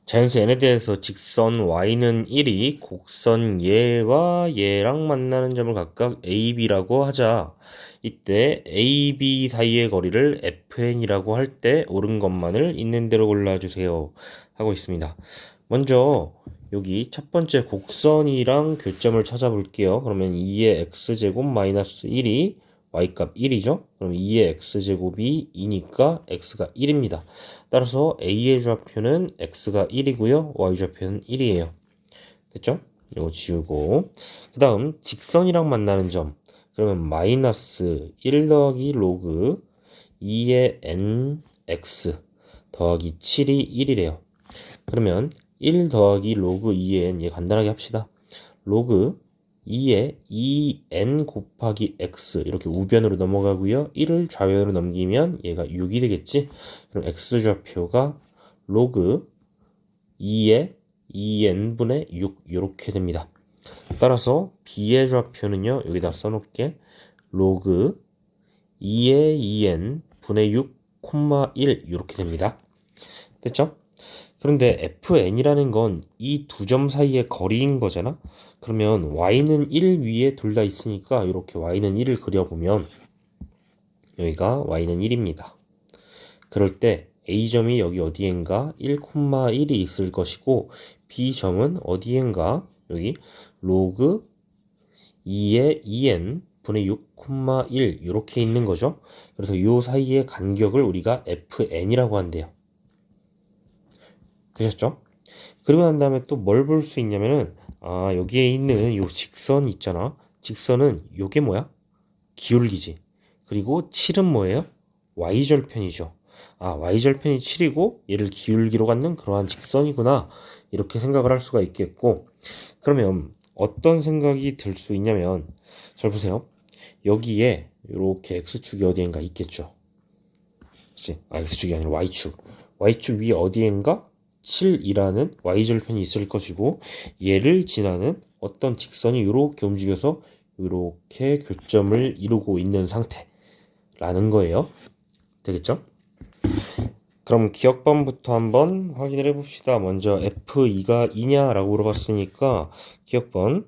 자연수 n에 대해서 직선 y는 1이 곡선 얘와 얘랑 만나는 점을 각각 a, b라고 하자. 이때 a, b 사이의 거리를 fn이라고 할 때 옳은 것만을 있는 대로 골라주세요 하고 있습니다. 먼저 여기 첫 번째 곡선이랑 교점을 찾아볼게요. 그러면 2의 x제곱 마이너스 1이 y값 1이죠. 그럼 2의 x제곱이 2니까 x가 1입니다. 따라서 a의 좌표는 x가 1이고요. y 좌표는 1이에요. 됐죠? 이거 지우고 그 다음 직선이랑 만나는 점, 그러면 마이너스 1 더하기 로그 2의 nx 더하기 7이 1이래요. 그러면 1 더하기 로그 2의 n, 얘 간단하게 합시다. 로그 2에 2n 곱하기 x 이렇게 우변으로 넘어가고요. 1을 좌변으로 넘기면 얘가 6이 되겠지. 그럼 x좌표가 로그 2에 2n분의 6 이렇게 됩니다. 따라서 b의 좌표는요. 여기다 써놓을게. 로그 2에 2n 분의 6, 1 이렇게 됩니다. 됐죠? 그런데 fn이라는 건 이 두 점 사이의 거리인 거잖아. 그러면 y는 1 위에 둘 다 있으니까 이렇게 y는 1을 그려보면 여기가 y는 1입니다. 그럴 때 a점이 여기 어디엔가 1,1이 있을 것이고 b점은 어디엔가 여기 로그 2의 2n 분의 6,1 이렇게 있는 거죠. 그래서 이 사이의 간격을 우리가 fn이라고 한대요. 되셨죠? 그리고 난 다음에 또 뭘 볼 수 있냐면은 여기에 있는 요 직선 있잖아. 직선은 요게 뭐야? 기울기지. 그리고 7은 뭐예요? y절편이죠. y절편이 7이고 얘를 기울기로 갖는 그러한 직선이구나. 이렇게 생각을 할 수가 있겠고, 그러면 어떤 생각이 들 수 있냐면, 잘 보세요. 여기에 이렇게 x축이 어디엔가 있겠죠. 그치? x축이 아니라 y축. y축 위 어디엔가 7이라는 y절편이 있을 것이고, 얘를 지나는 어떤 직선이 이렇게 움직여서 이렇게 교점을 이루고 있는 상태라는 거예요. 되겠죠? 그럼 기억번부터 한번 확인을 해봅시다. 먼저 F2가 2냐라고 물어봤으니까 기억번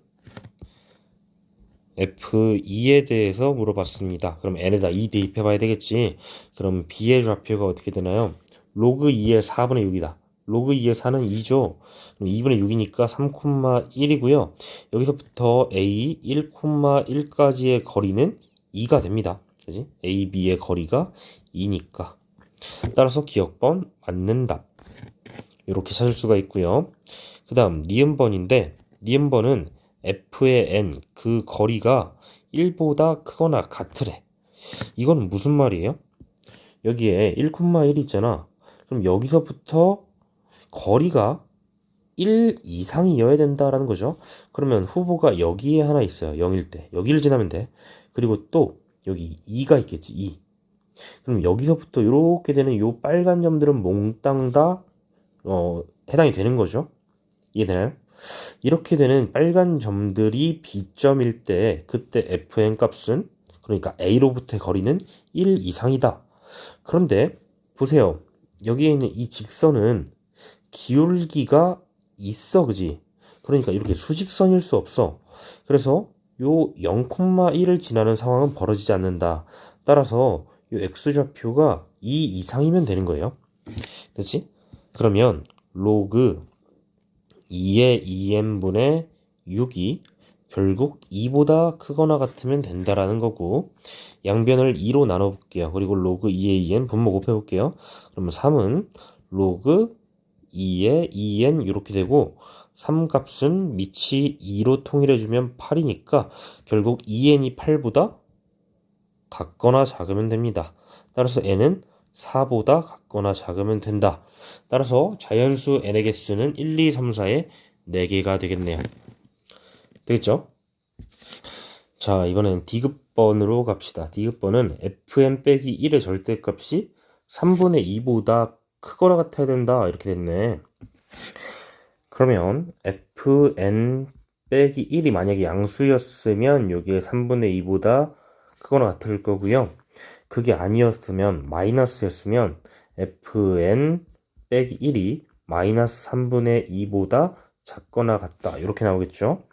F2에 대해서 물어봤습니다. 그럼 N에다 2 대입해 봐야 되겠지. 그럼 B의 좌표가 어떻게 되나요? 로그 2의 4분의 6이다. 로그 2의 4는 2죠. 그럼 2분의 6이니까 3,1이고요. 여기서부터 A 1,1까지의 거리는 2가 됩니다. 그지? A, B의 거리가 2니까. 따라서 기억번 맞는 답. 이렇게 찾을 수가 있고요. 그 다음 니은번인데 니은번은 F의 N 그 거리가 1보다 크거나 같으래. 이건 무슨 말이에요? 여기에 1,1 있잖아. 그럼 여기서부터 거리가 1 이상이어야 된다라는 거죠. 그러면 후보가 여기에 하나 있어요. 0일 때. 여기를 지나면 돼. 그리고 또 여기 2가 있겠지. 2. 그럼 여기서부터 이렇게 되는 요 빨간 점들은 몽땅 다 해당이 되는 거죠. 이해되나요? 이렇게 되는 빨간 점들이 B점일 때 그때 fn 값은, 그러니까 A로부터의 거리는 1 이상이다. 그런데 보세요. 여기에 있는 이 직선은 기울기가 있어, 그지? 그러니까 이렇게 수직선일 수 없어. 그래서 요 0,1을 지나는 상황은 벌어지지 않는다. 따라서 요 x좌표가 2 이상이면 되는 거예요. 됐지? 그러면 로그 2의 2n분의 6이 결국 2보다 크거나 같으면 된다라는 거고, 양변을 2로 나눠볼게요. 그리고 로그 2의 2n 분모 곱해볼게요. 그러면 3은 로그 2의 2n 이렇게 되고, 3 값은 밑이 2로 통일해주면 8이니까 결국 2n이 8보다 같거나 작으면 됩니다. 따라서 n은 4보다 같거나 작으면 된다. 따라서 자연수 n의 개수는 1, 2, 3, 4의 4개가 되겠네요. 되겠죠? 자, 이번엔 D급번으로 갑시다. D급번은 fn 빼기 1의 절대값이 3분의 2보다 크거나 같아야 된다. 이렇게 됐네. 그러면 fn 빼기 1이 만약에 양수였으면 여기에 3분의 2보다 크거나 같을 거고요. 그게 아니었으면 마이너스였으면 fn 빼기 1이 마이너스 3분의 2보다 작거나 같다. 이렇게 나오겠죠.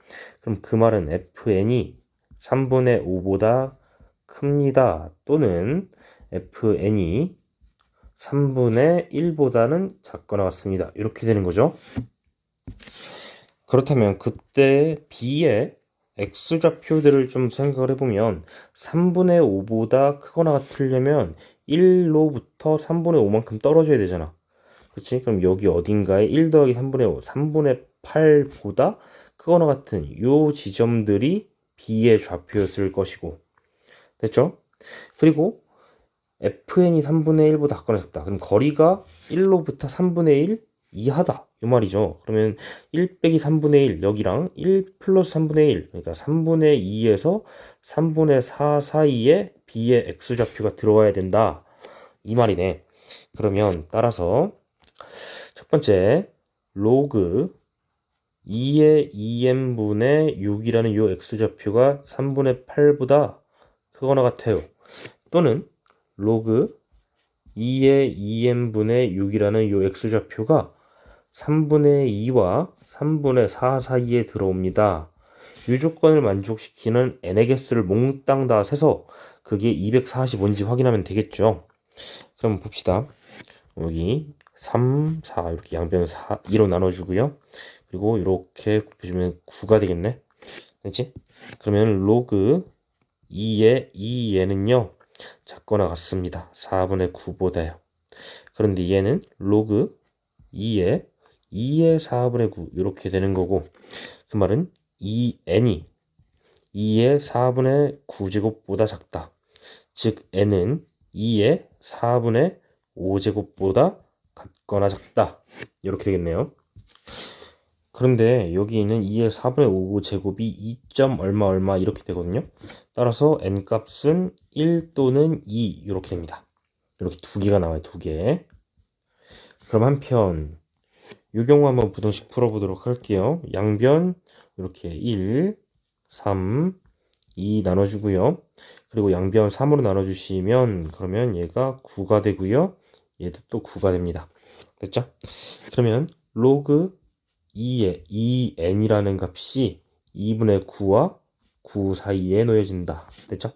그럼 그 말은 fn이 3분의 5보다 큽니다. 또는 fn이 3분의 1보다는 작거나 같습니다. 이렇게 되는 거죠. 그렇다면 그때 b의 x좌표들을 좀 생각을 해보면 3분의 5보다 크거나 같으려면 1로부터 3분의 5만큼 떨어져야 되잖아. 그치? 그럼 여기 어딘가에 1 더하기 3분의 5, 3분의 8보다 크거나 같은 요 지점들이 b의 좌표였을 것이고, 됐죠? 그리고 fn이 3분의 1보다 작거나 작다. 그럼 거리가 1로부터 3분의 1 이하다. 이 말이죠. 그러면 1 빼기 3분의 1 여기랑 1 플러스 3분의 1 그러니까 3분의 2에서 3분의 4 사이에 b의 x좌표가 들어와야 된다. 이 말이네. 그러면 따라서 첫 번째 로그 2의 2n분의 6이라는 요 x좌표가 3분의 8보다 크거나 같아요. 또는 로그 2의 2n분의 6이라는 요 x좌표가 3분의 2와 3분의 4 사이에 들어옵니다. 이 조건을 만족시키는 n의 개수를 몽땅 다 세서 그게 245인지 확인하면 되겠죠. 그럼 봅시다. 여기 3, 4 이렇게 양변 4, 2로 나눠주고요. 그리고 이렇게 곱해주면 9가 되겠네. 됐지? 그러면 로그 2의 2얘는요. 작거나 같습니다. 4분의 9보다요. 그런데 얘는 로그 2의 4분의 9 이렇게 되는 거고 그 말은 2n이 2의 4분의 9제곱보다 작다. 즉 n은 2의 4분의 5제곱보다 같거나 작다. 이렇게 되겠네요. 그런데 여기 있는 2의 4분의 5제곱이 2. 얼마 얼마 이렇게 되거든요. 따라서 n값은 1 또는 2 이렇게 됩니다. 이렇게 두 개가 나와요. 두 개. 그럼 한편 이 경우 한번 부등식 풀어보도록 할게요. 양변 이렇게 1, 3, 2 나눠주고요. 그리고 양변 3으로 나눠주시면 그러면 얘가 9가 되고요. 얘도 또 9가 됩니다. 됐죠? 그러면 로그 2의 2n이라는 값이 2분의 9와 9 사이에 놓여진다. 됐죠?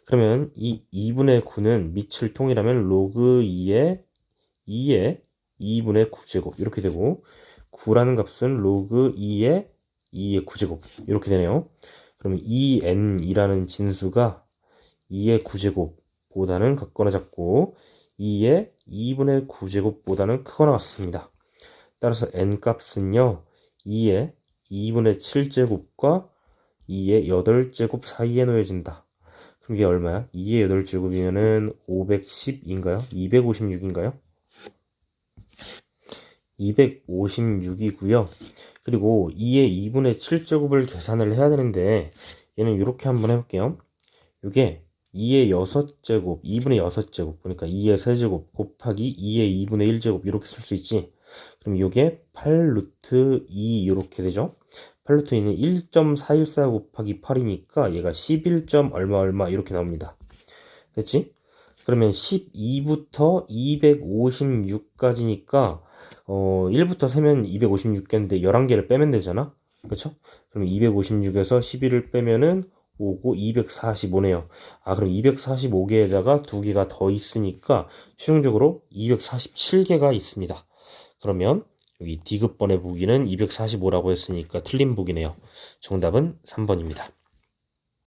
그러면 이 2분의 9는 밑을 통일하면 로그 2의 2분의 9제곱 이렇게 되고 9라는 값은 로그 2의 9제곱 이렇게 되네요. 그러면 2n이라는 진수가 2의 9제곱보다는 같거나 작고 2의 2분의 9제곱보다는 크거나 같습니다. 따라서 n값은요 2의 2분의 7제곱과 2의 8제곱 사이에 놓여진다. 그럼 이게 얼마야? 2의 8제곱이면은 510인가요? 256인가요? 256이고요. 그리고 2의 2분의 7제곱을 계산을 해야 되는데 얘는 이렇게 한번 해볼게요. 이게 2의 6제곱, 2분의 6제곱 그러니까 2의 세제곱 곱하기 2의 2분의 1제곱 이렇게 쓸 수 있지. 그럼 이게 8루트 2 이렇게 되죠. 8루트 2는 1.414 곱하기 8이니까 얘가 11. 얼마 얼마 이렇게 나옵니다. 됐지? 그러면 12부터 256까지니까 1부터 세면 256개인데 11개를 빼면 되잖아. 그렇죠? 그럼 256에서 11을 빼면은 5고 245네요. 아, 그럼 245개에다가 2개가 더 있으니까 최종적으로 247개가 있습니다. 그러면 여기 D급번의 보기는 245라고 했으니까 틀린 보기네요. 정답은 3번입니다.